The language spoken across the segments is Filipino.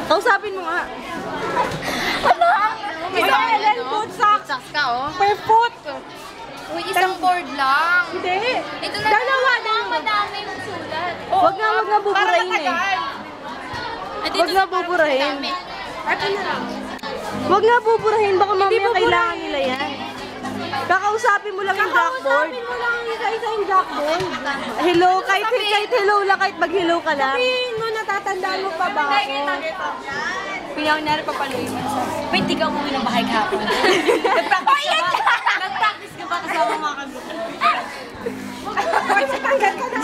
Kausapin mo nga. Ano? Isang Ellen foot socks. Socks ka, oh. Per foot. Uy, isang board lang. Hindi. Ito na Dalawa lang. Madami yung sulat. Wag nga buburahin eh. Wag nga buburahin. Ito na lang. Wag nga buburahin. Baka mamaya kailangan nila yan. Kakausapin mo lang yung blackboard. Kakausapin mo lang isa-isa yung blackboard. Hello, kahit hello lang, kahit mag-hello ka lang. Sabihin mo, natatandaan mo pa ba ako? Pinakakunari pa pala yun. Wait, di ka umuwi ng bahay kahapon. Nag-practice ka ba? Nag-practice ka ba kasama mga kagrupo? Tanggal ka na.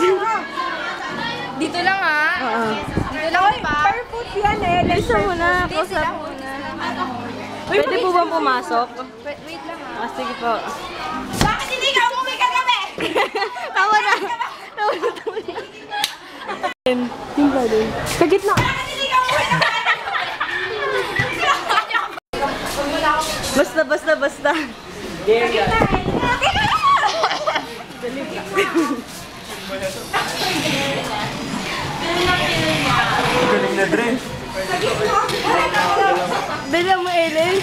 Dito lang ah. Oo. Dito lang pa. Per foot yan eh. Lisa mo na, kausapin mo na. Pwede po bang pumasok? Wait lang ah. Ah, sige po. Bakit hindi ka umuwi kagabi? Tawa na. Tawa na. Yung ba din? Kagitna. Bakit hindi ka umuwi kagabi? Basta. Galing na Dre. Dala mo, Ellen.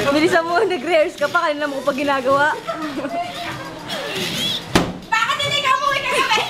Bilisan mo, nag-rehearse ka pa. Kanina mo pa ginagawa. Bakit hindi ka umuwi kagabi?